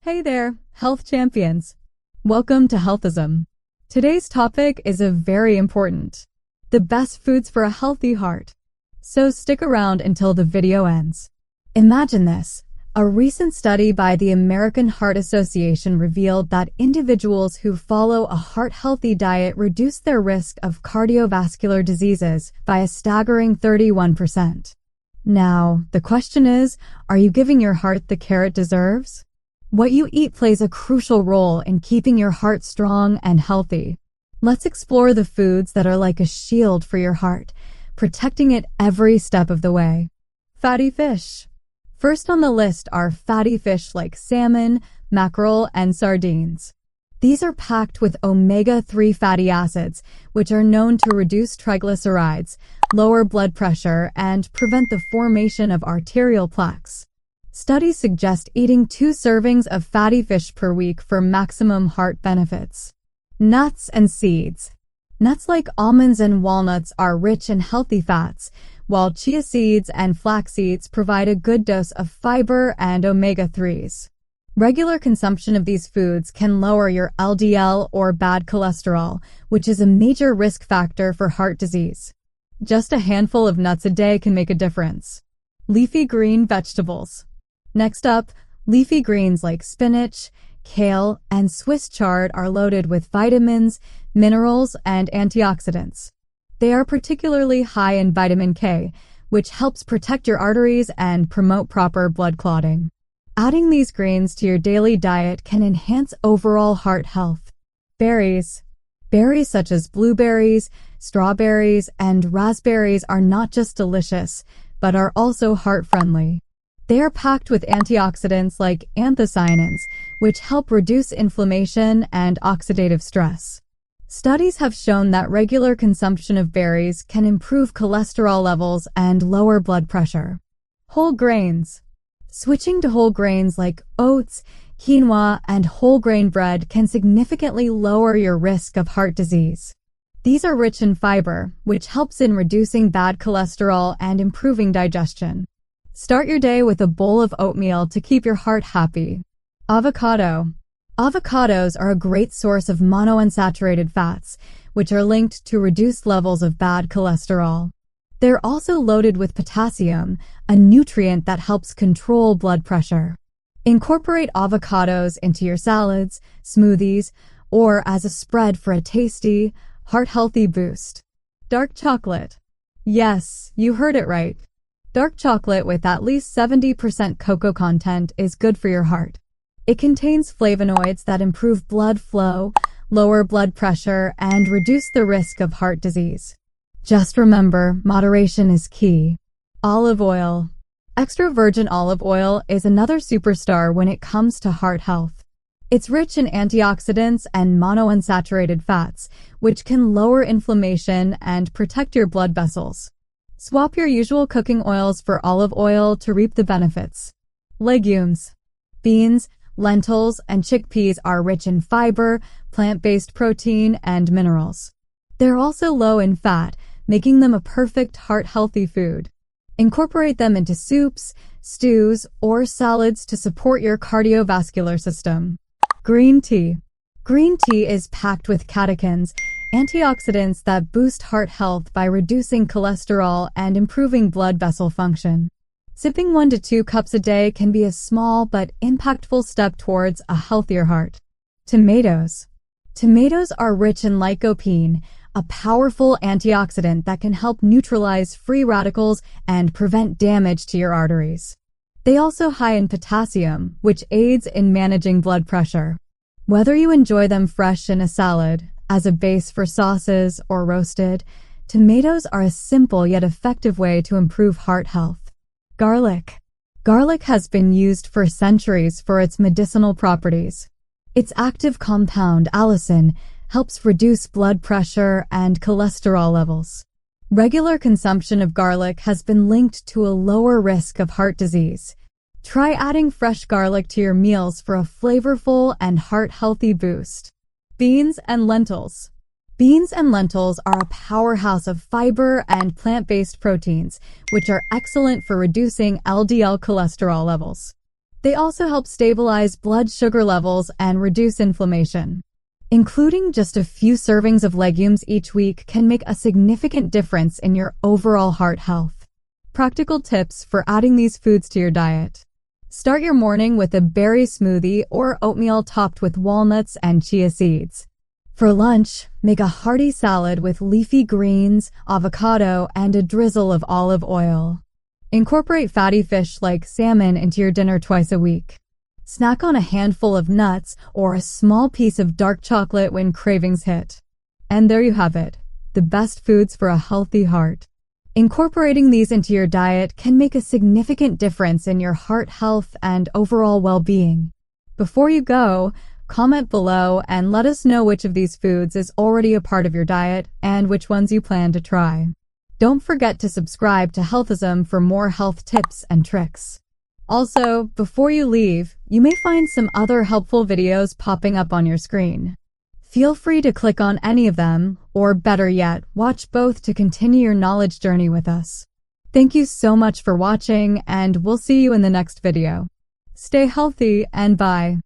Hey there, health champions. Welcome to Healthism. Today's topic is very important. The best foods for a healthy heart. So stick around until the video ends. Imagine this. A recent study by the American Heart Association revealed that individuals who follow a heart-healthy diet reduce their risk of cardiovascular diseases by a staggering 31%. Now, the question is, are you giving your heart the care it deserves? What you eat plays a crucial role in keeping your heart strong and healthy. Let's explore the foods that are like a shield for your heart, protecting it every step of the way. Fatty fish. First on the list are fatty fish like salmon, mackerel, and sardines. These are packed with omega-3 fatty acids, which are known to reduce triglycerides, lower blood pressure, and prevent the formation of arterial plaques. Studies suggest eating 2 servings of fatty fish per week for maximum heart benefits. Nuts and seeds. Nuts like almonds and walnuts are rich in healthy fats, while chia seeds and flax seeds provide a good dose of fiber and omega-3s. Regular consumption of these foods can lower your LDL or bad cholesterol, which is a major risk factor for heart disease. Just a handful of nuts a day can make a difference. Leafy green vegetables. Next up, leafy greens like spinach, kale, and Swiss chard are loaded with vitamins, minerals, and antioxidants. They are particularly high in vitamin K, which helps protect your arteries and promote proper blood clotting. Adding these greens to your daily diet can enhance overall heart health. Berries. Berries such as blueberries, strawberries, and raspberries are not just delicious, but are also heart-friendly. They are packed with antioxidants like anthocyanins, which help reduce inflammation and oxidative stress. Studies have shown that regular consumption of berries can improve cholesterol levels and lower blood pressure. Whole grains. Switching to whole grains like oats, quinoa, and whole grain bread can significantly lower your risk of heart disease. These are rich in fiber, which helps in reducing bad cholesterol and improving digestion. Start your day with a bowl of oatmeal to keep your heart happy. Avocado. Avocados are a great source of monounsaturated fats, which are linked to reduced levels of bad cholesterol. They're also loaded with potassium, a nutrient that helps control blood pressure. Incorporate avocados into your salads, smoothies, or as a spread for a tasty, heart-healthy boost. Dark chocolate. Yes, you heard it right. Dark chocolate with at least 70% cocoa content is good for your heart. It contains flavonoids that improve blood flow, lower blood pressure, and reduce the risk of heart disease. Just remember, moderation is key. Olive oil. Extra virgin olive oil is another superstar when it comes to heart health. It's rich in antioxidants and monounsaturated fats, which can lower inflammation and protect your blood vessels. Swap your usual cooking oils for olive oil to reap the benefits. Legumes. Beans, lentils, and chickpeas are rich in fiber, plant-based protein, and minerals. They're also low in fat, making them a perfect heart-healthy food. Incorporate them into soups, stews, or salads to support your cardiovascular system. Green tea. Green tea is packed with catechins, antioxidants that boost heart health by reducing cholesterol and improving blood vessel function. Sipping 1 to 2 cups a day can be a small but impactful step towards a healthier heart. Tomatoes. Tomatoes are rich in lycopene, a powerful antioxidant that can help neutralize free radicals and prevent damage to your arteries. They also high in potassium, which aids in managing blood pressure. Whether you enjoy them fresh in a salad, as a base for sauces, or roasted, tomatoes are a simple yet effective way to improve heart health. Garlic. Garlic has been used for centuries for its medicinal properties. Its active compound, allicin, helps reduce blood pressure and cholesterol levels. Regular consumption of garlic has been linked to a lower risk of heart disease. Try adding fresh garlic to your meals for a flavorful and heart-healthy boost. Beans and lentils. Beans and lentils are a powerhouse of fiber and plant-based proteins, which are excellent for reducing LDL cholesterol levels. They also help stabilize blood sugar levels and reduce inflammation. Including just a few servings of legumes each week can make a significant difference in your overall heart health. Practical tips for adding these foods to your diet. Start your morning with a berry smoothie or oatmeal topped with walnuts and chia seeds. For lunch, make a hearty salad with leafy greens, avocado, and a drizzle of olive oil. Incorporate fatty fish like salmon into your dinner twice a week. Snack on a handful of nuts or a small piece of dark chocolate when cravings hit. And there you have it, the best foods for a healthy heart. Incorporating these into your diet can make a significant difference in your heart health and overall well-being. Before you go, comment below and let us know which of these foods is already a part of your diet and which ones you plan to try. Don't forget to subscribe to Healthism for more health tips and tricks. Also, before you leave, you may find some other helpful videos popping up on your screen. Feel free to click on any of them, or better yet, watch both to continue your knowledge journey with us. Thank you so much for watching, and we'll see you in the next video. Stay healthy and bye.